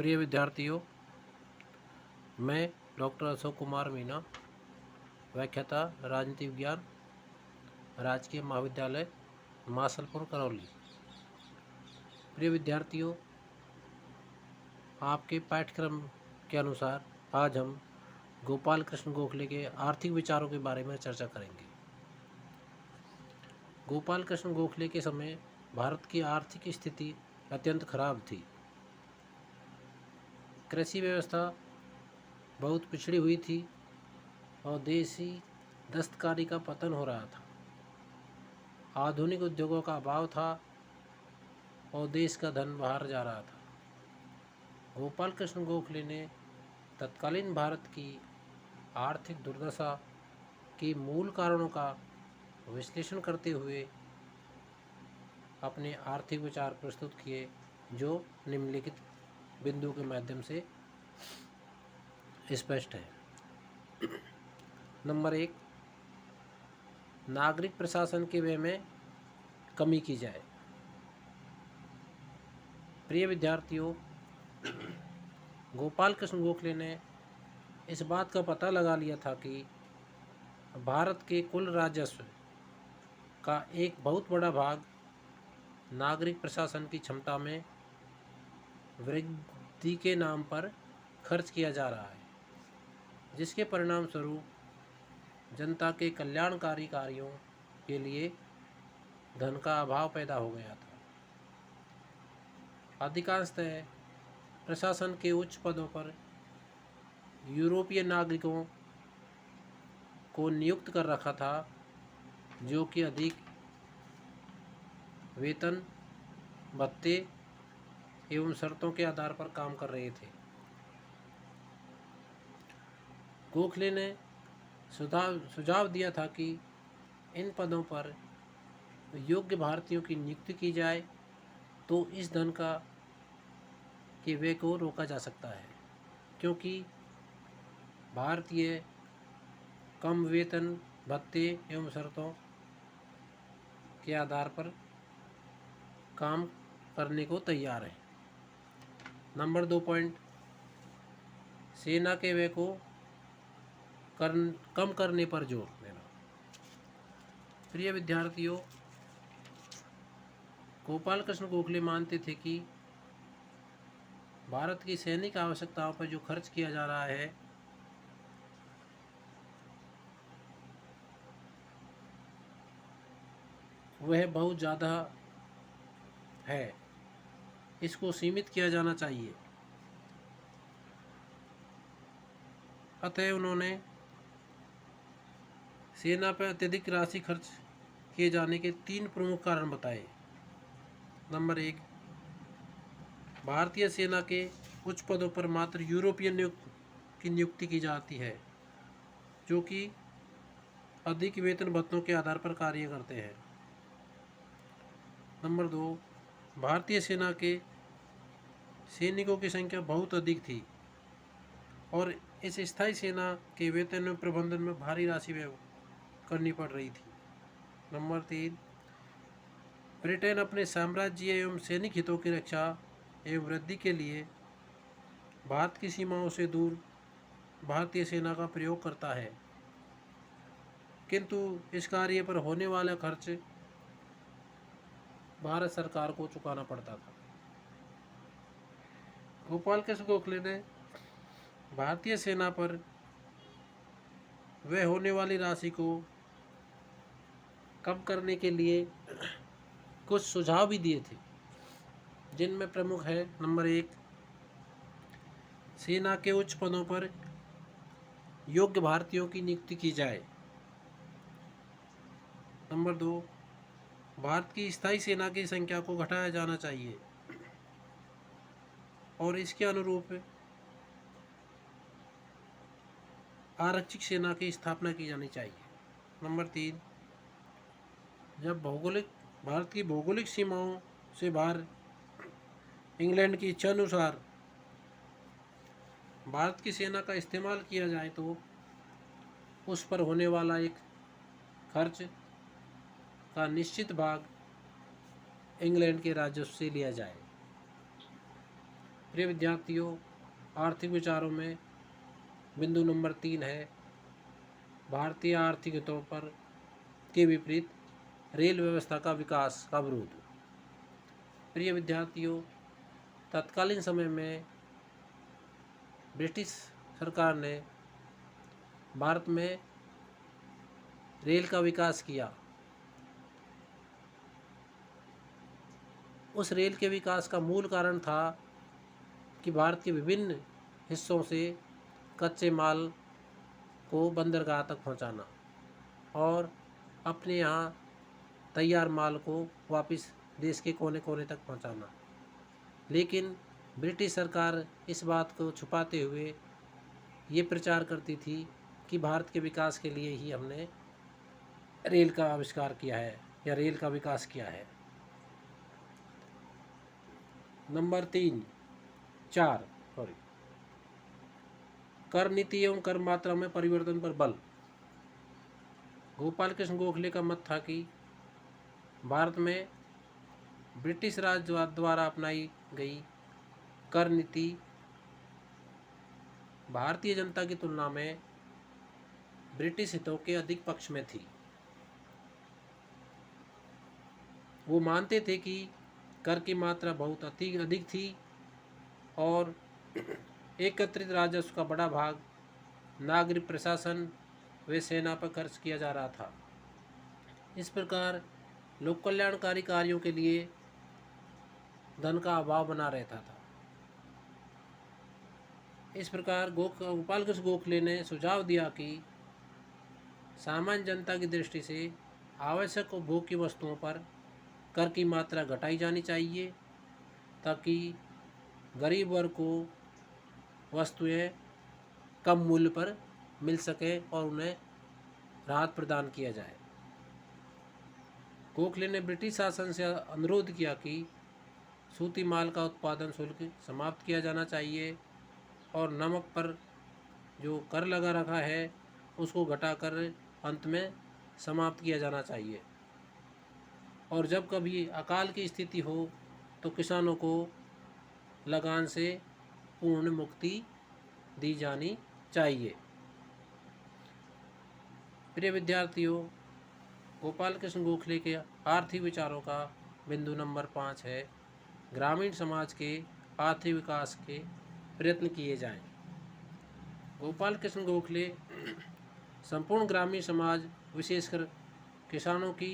प्रिय विद्यार्थियों, मैं डॉक्टर अशोक कुमार मीना, व्याख्याता राजनीति विज्ञान, राजकीय महाविद्यालय मासलपुर करौली। प्रिय विद्यार्थियों, आपके पाठ्यक्रम के अनुसार आज हम गोपाल कृष्ण गोखले के आर्थिक विचारों के बारे में चर्चा करेंगे। गोपाल कृष्ण गोखले के समय भारत की आर्थिक स्थिति अत्यंत खराब थी। कृषि व्यवस्था बहुत पिछड़ी हुई थी और देशी दस्तकारी का पतन हो रहा था। आधुनिक उद्योगों का अभाव था और देश का धन बाहर जा रहा था। गोपाल कृष्ण गोखले ने तत्कालीन भारत की आर्थिक दुर्दशा के मूल कारणों का विश्लेषण करते हुए अपने आर्थिक विचार प्रस्तुत किए, जो निम्नलिखित बिंदु के माध्यम से स्पष्ट है। नंबर 1, नागरिक प्रशासन के व्यय में कमी की जाए। प्रिय विद्यार्थियों, गोपाल कृष्ण गोखले ने इस बात का पता लगा लिया था कि भारत के कुल राजस्व का एक बहुत बड़ा भाग नागरिक प्रशासन की क्षमता में वृद्धि के नाम पर खर्च किया जा रहा है, जिसके परिणाम स्वरूप जनता के कल्याणकारी कार्यों के लिए धन का अभाव पैदा हो गया था। अधिकांशतः प्रशासन के उच्च पदों पर यूरोपीय नागरिकों को नियुक्त कर रखा था, जो कि अधिक वेतन, भत्ते एवं शर्तों के आधार पर काम कर रहे थे। गोखले ने सुझाव दिया था कि इन पदों पर योग्य भारतीयों की नियुक्ति की जाए तो इस धन का के व्यय को रोका जा सकता है, क्योंकि भारतीय कम वेतन, भत्ते एवं शर्तों के आधार पर काम करने को तैयार है। नंबर 2 पॉइंट, सेना के व्यय को कम करने पर जोर देना। प्रिय विद्यार्थियों, गोपाल कृष्ण गोखले मानते थे कि भारत की सैनिक आवश्यकताओं पर जो खर्च किया जा रहा है वह बहुत ज़्यादा है, इसको सीमित किया जाना चाहिए। अतः उन्होंने सेना पर अत्यधिक राशि खर्च किए जाने के 3 प्रमुख कारण बताए। नंबर 1, भारतीय सेना के उच्च पदों पर मात्र यूरोपियन की नियुक्ति की जाती है, जो कि अधिक वेतन भत्तों के आधार पर कार्य करते हैं। नंबर 2, भारतीय सेना के सैनिकों की संख्या बहुत अधिक थी और इस स्थायी सेना के वेतन में प्रबंधन में भारी राशि व्यय करनी पड़ रही थी। नंबर 3, ब्रिटेन अपने साम्राज्य एवं सैनिक हितों की रक्षा एवं वृद्धि के लिए भारत की सीमाओं से दूर भारतीय सेना का प्रयोग करता है, किंतु इस कार्य पर होने वाला खर्च भारत सरकार को चुकाना पड़ता था। गोपाल कृष्ण गोखले ने भारतीय सेना पर व्यय होने वाली राशि को कम करने के लिए कुछ सुझाव भी दिए थे, जिनमें प्रमुख है नंबर 1, सेना के उच्च पदों पर योग्य भारतीयों की नियुक्ति की जाए। नंबर 2, भारत की स्थायी सेना की संख्या को घटाया जाना चाहिए और इसके अनुरूप आरक्षित सेना की स्थापना की जानी चाहिए। नंबर 3, जब भारत की भौगोलिक सीमाओं से बाहर इंग्लैंड की इच्छा अनुसार भारत की सेना का इस्तेमाल किया जाए तो उस पर होने वाला एक खर्च का निश्चित भाग इंग्लैंड के राजस्व से लिया जाए। प्रिय विद्यार्थियों, आर्थिक विचारों में बिंदु नंबर 3 है भारतीय आर्थिक हितों पर के विपरीत रेल व्यवस्था का विकास का विरोध। प्रिय विद्यार्थियों, तत्कालीन समय में ब्रिटिश सरकार ने भारत में रेल का विकास किया। उस रेल के विकास का मूल कारण था कि भारत के विभिन्न हिस्सों से कच्चे माल को बंदरगाह तक पहुंचाना और अपने यहाँ तैयार माल को वापस देश के कोने कोने तक पहुंचाना। लेकिन ब्रिटिश सरकार इस बात को छुपाते हुए ये प्रचार करती थी कि भारत के विकास के लिए ही हमने रेल का आविष्कार किया है या रेल का विकास किया है। नंबर 4 कर नीति एवं कर मात्रा में परिवर्तन पर बल। गोपाल कृष्ण गोखले का मत था कि भारत में ब्रिटिश राज द्वारा अपनाई गई कर नीति भारतीय जनता की तुलना में ब्रिटिश हितों के अधिक पक्ष में थी। वो मानते थे कि कर की मात्रा बहुत अधिक थी और एकत्रित राजस्व का बड़ा भाग नागरिक प्रशासन व सेना पर खर्च किया जा रहा था। इस प्रकार लोक कल्याणकारी कार्यों के लिए धन का अभाव बना रहता था। इस प्रकार गोपाल कृष्ण गोखले ने सुझाव दिया कि सामान्य जनता की दृष्टि से आवश्यक उपभोग की वस्तुओं पर कर की मात्रा घटाई जानी चाहिए ताकि गरीब वर्ग को वस्तुएं कम मूल्य पर मिल सके और उन्हें राहत प्रदान किया जाए। गोखले ने ब्रिटिश शासन से अनुरोध किया कि सूती माल का उत्पादन शुल्क समाप्त किया जाना चाहिए और नमक पर जो कर लगा रखा है उसको घटाकर अंत में समाप्त किया जाना चाहिए। और जब कभी अकाल की स्थिति हो तो किसानों को लगान से पूर्ण मुक्ति दी जानी चाहिए। प्रिय विद्यार्थियों, गोपाल कृष्ण गोखले के आर्थिक विचारों का बिंदु नंबर 5 है ग्रामीण समाज के आर्थिक विकास के प्रयत्न किए जाएं। गोपाल कृष्ण गोखले संपूर्ण ग्रामीण समाज विशेषकर किसानों की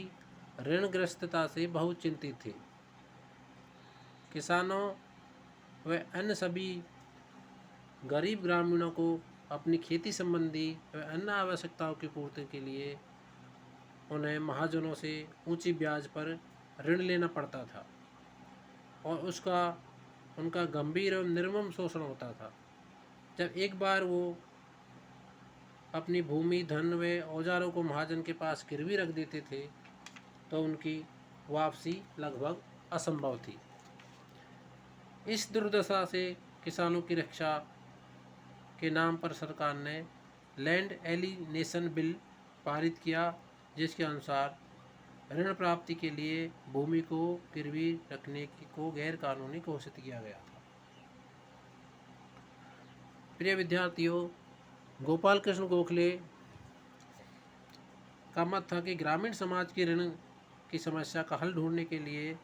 ऋणग्रस्तता से बहुत चिंतित थे। किसानों व अन्य सभी गरीब ग्रामीणों को अपनी खेती संबंधी व अन्य आवश्यकताओं की पूर्ति के लिए उन्हें महाजनों से ऊंची ब्याज पर ऋण लेना पड़ता था और उनका गंभीर एवं निर्मम शोषण होता था। जब एक बार वो अपनी भूमि, धन व औजारों को महाजन के पास गिरवी रख देते थे तो उनकी वापसी लगभग असंभव थी। इस दुर्दशा से किसानों की रक्षा के नाम पर सरकार ने लैंड एलिनेशन बिल पारित किया, जिसके अनुसार ऋण प्राप्ति के लिए भूमि को गिरवी रखने को गैर कानूनी घोषित किया गया था। प्रिय विद्यार्थियों, गोपाल कृष्ण गोखले का मत था कि ग्रामीण समाज की ऋण की समस्या का हल ढूंढने के लिए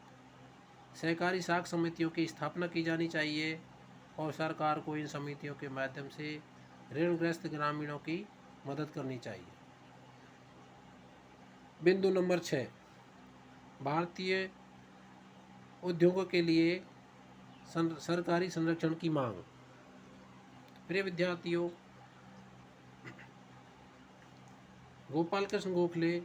सहकारी साख समितियों की स्थापना की जानी चाहिए और सरकार को इन समितियों के माध्यम से ऋणग्रस्त ग्रामीणों की मदद करनी चाहिए। बिंदु नंबर 6 भारतीय उद्योगों के लिए सरकारी संरक्षण की मांग। प्रिय विद्यार्थियों, गोपाल कृष्ण गोखले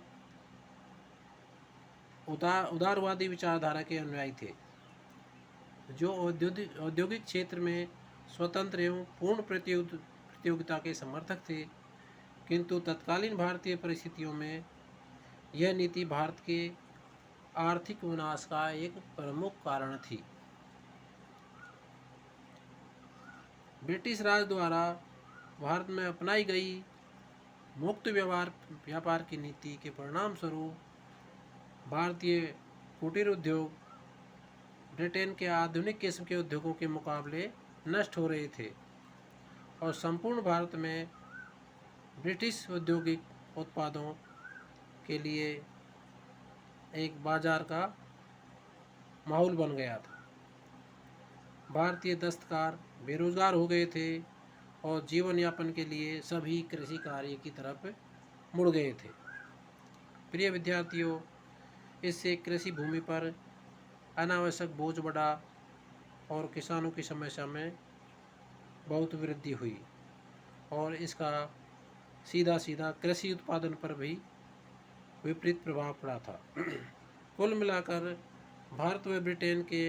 उदारवादी विचारधारा के अनुयायी थे जो औद्योगिक क्षेत्र में स्वतंत्र एवं पूर्ण प्रतियोगिता के समर्थक थे, किंतु तत्कालीन भारतीय परिस्थितियों में यह नीति भारत के आर्थिक विनाश का एक प्रमुख कारण थी। ब्रिटिश राज द्वारा भारत में अपनाई गई मुक्त व्यापार की नीति के परिणाम स्वरूप भारतीय कुटीर उद्योग ब्रिटेन के आधुनिक किस्म के उद्योगों के मुकाबले नष्ट हो रहे थे और संपूर्ण भारत में ब्रिटिश औद्योगिक उत्पादों के लिए एक बाजार का माहौल बन गया था। भारतीय दस्तकार बेरोजगार हो गए थे और जीवन यापन के लिए सभी कृषि कार्य की तरफ मुड़ गए थे। प्रिय विद्यार्थियों, इससे कृषि भूमि पर अनावश्यक बोझ बढ़ा और किसानों की समस्या में बहुत वृद्धि हुई और इसका सीधा सीधा कृषि उत्पादन पर भी विपरीत प्रभाव पड़ा था। कुल मिलाकर भारत व ब्रिटेन के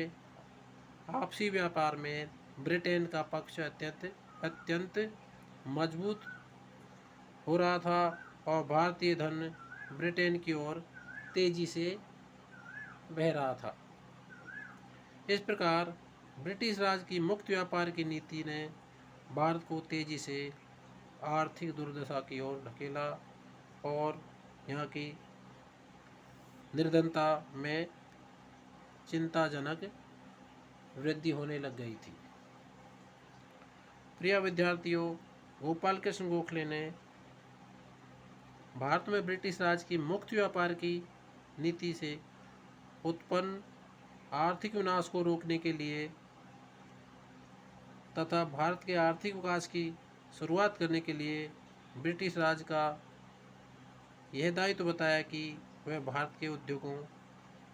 आपसी व्यापार में ब्रिटेन का पक्ष अत्यंत मजबूत हो रहा था और भारतीय धन ब्रिटेन की ओर तेजी से बह रहा था। इस प्रकार ब्रिटिश राज की मुक्त व्यापार की नीति ने भारत को तेजी से आर्थिक दुर्दशा की ओर ढकेला और यहाँ की निर्धनता में चिंताजनक वृद्धि होने लग गई थी। प्रिय विद्यार्थियों, गोपाल कृष्ण गोखले ने भारत में ब्रिटिश राज की मुक्त व्यापार की नीति से उत्पन्न आर्थिक विनाश को रोकने के लिए तथा भारत के आर्थिक विकास की शुरुआत करने के लिए ब्रिटिश राज का यह दायित्व बताया कि वह भारत के उद्योगों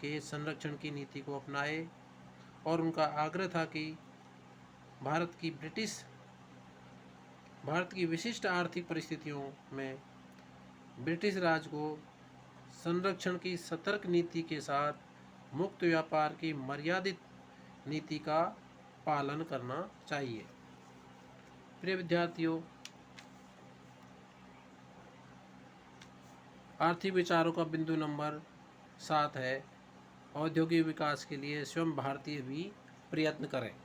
के संरक्षण की नीति को अपनाए और उनका आग्रह था कि भारत की विशिष्ट आर्थिक परिस्थितियों में ब्रिटिश राज को संरक्षण की सतर्क नीति के साथ मुक्त व्यापार की मर्यादित नीति का पालन करना चाहिए। प्रिय विद्यार्थियों, आर्थिक विचारों का बिंदु नंबर 7 है औद्योगिक विकास के लिए स्वयं भारतीय भी प्रयत्न करें।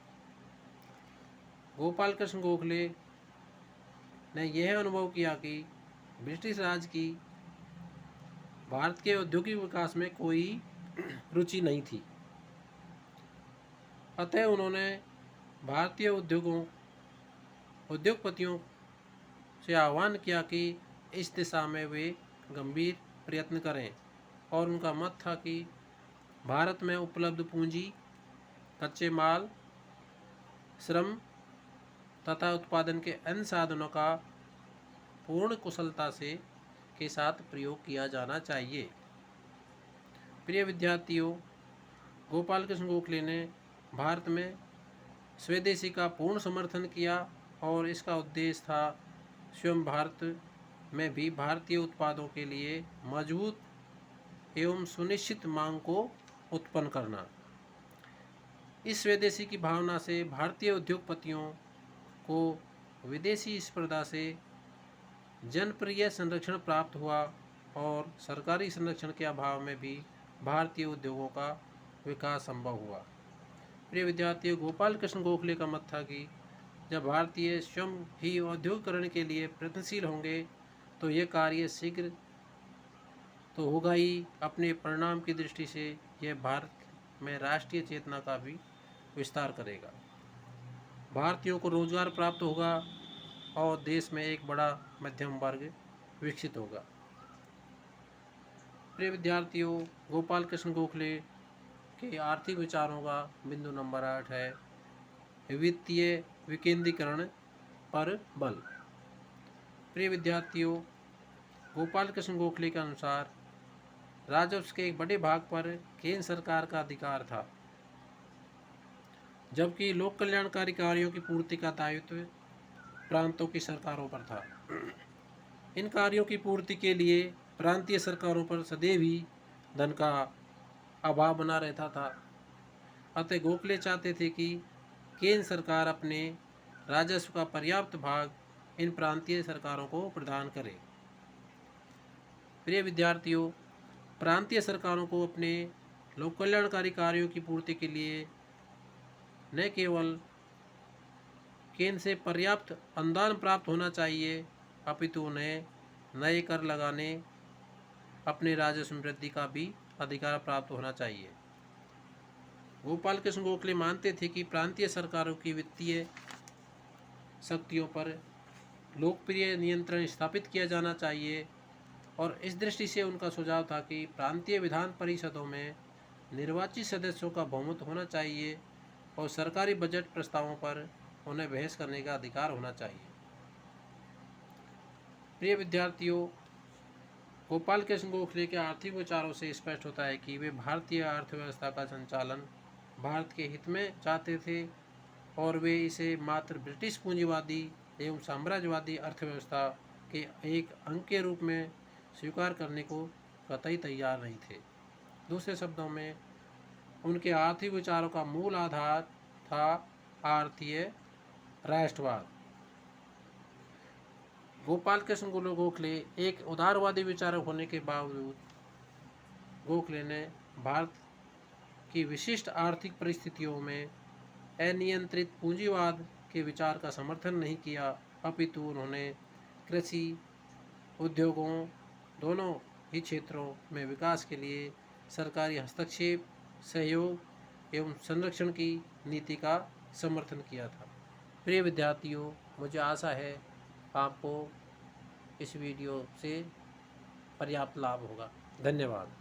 गोपाल कृष्ण गोखले ने यह अनुभव किया कि ब्रिटिश राज की भारत के औद्योगिक विकास में कोई रुचि नहीं थी। अतः उन्होंने भारतीय उद्योगपतियों से आह्वान किया कि इस दिशा में वे गंभीर प्रयत्न करें और उनका मत था कि भारत में उपलब्ध पूंजी, कच्चे माल, श्रम तथा उत्पादन के अन्य साधनों का पूर्ण कुशलता के साथ प्रयोग किया जाना चाहिए। प्रिय विद्यार्थियों, गोपाल कृष्ण गोखले ने भारत में स्वदेशी का पूर्ण समर्थन किया और इसका उद्देश्य था स्वयं भारत में भी भारतीय उत्पादों के लिए मजबूत एवं सुनिश्चित मांग को उत्पन्न करना। इस स्वदेशी की भावना से भारतीय उद्योगपतियों को विदेशी स्पर्धा से जनप्रिय संरक्षण प्राप्त हुआ और सरकारी संरक्षण के अभाव में भी भारतीय उद्योगों का विकास संभव हुआ। प्रिय विद्यार्थियों, गोपाल कृष्ण गोखले का मत था कि जब भारतीय स्वयं ही औद्योगिकरण के लिए प्रयत्नशील होंगे तो यह कार्य शीघ्र तो होगा ही, अपने परिणाम की दृष्टि से यह भारत में राष्ट्रीय चेतना का भी विस्तार करेगा। भारतीयों को रोजगार प्राप्त होगा और देश में एक बड़ा मध्यम वर्ग विकसित होगा। प्रिय विद्यार्थियों, गोपाल कृष्ण गोखले के आर्थिक विचारों का बिंदु नंबर 8 है वित्तीय विकेंद्रीकरण पर बल। प्रिय विद्यार्थियों, गोपाल कृष्ण गोखले के अनुसार राजस्व के एक बड़े भाग पर केंद्र सरकार का अधिकार था, जबकि लोक कल्याणकारी कार्यों की पूर्ति का दायित्व प्रांतों की सरकारों पर था। इन कार्यों की पूर्ति के लिए प्रांतीय सरकारों पर सदैव ही धन का अभाव बना रहता था। अतः गोखले चाहते थे कि केंद्र सरकार अपने राजस्व का पर्याप्त भाग इन प्रांतीय सरकारों को प्रदान करे। प्रिय विद्यार्थियों, प्रांतीय सरकारों को अपने लोक कल्याणकारी कार्यों की पूर्ति के लिए न केवल केंद्र से पर्याप्त अनुदान प्राप्त होना चाहिए, अपितु उन्हें नए कर लगाने, अपने राजस्व में वृद्धि का भी अधिकार प्राप्त होना चाहिए। गोपाल कृष्ण गोखले मानते थे कि प्रांतीय सरकारों की वित्तीय शक्तियों पर लोकप्रिय नियंत्रण स्थापित किया जाना चाहिए और इस दृष्टि से उनका सुझाव था कि प्रांतीय विधान परिषदों में निर्वाचित सदस्यों का बहुमत होना चाहिए और सरकारी बजट प्रस्तावों पर उन्हें बहस करने का अधिकार होना चाहिए। प्रिय विद्यार्थियों, गोपाल कृष्ण गोखले के आर्थिक विचारों से स्पष्ट होता है कि वे भारतीय अर्थव्यवस्था का संचालन भारत के हित में चाहते थे और वे इसे मात्र ब्रिटिश पूंजीवादी एवं साम्राज्यवादी अर्थव्यवस्था के एक अंग के रूप में स्वीकार करने को कतई तैयार नहीं थे। दूसरे शब्दों में, उनके आर्थिक विचारों का मूल आधार था भारतीय राष्ट्रवाद। गोपाल कृष्ण गोखले एक उदारवादी विचारक होने के बावजूद गोखले ने भारत की विशिष्ट आर्थिक परिस्थितियों में अनियंत्रित पूंजीवाद के विचार का समर्थन नहीं किया, अपितु उन्होंने कृषि उद्योगों दोनों ही क्षेत्रों में विकास के लिए सरकारी हस्तक्षेप, सहयोग एवं संरक्षण की नीति का समर्थन किया था। प्रिय विद्यार्थियों, मुझे आशा है आपको इस वीडियो से पर्याप्त लाभ होगा। धन्यवाद।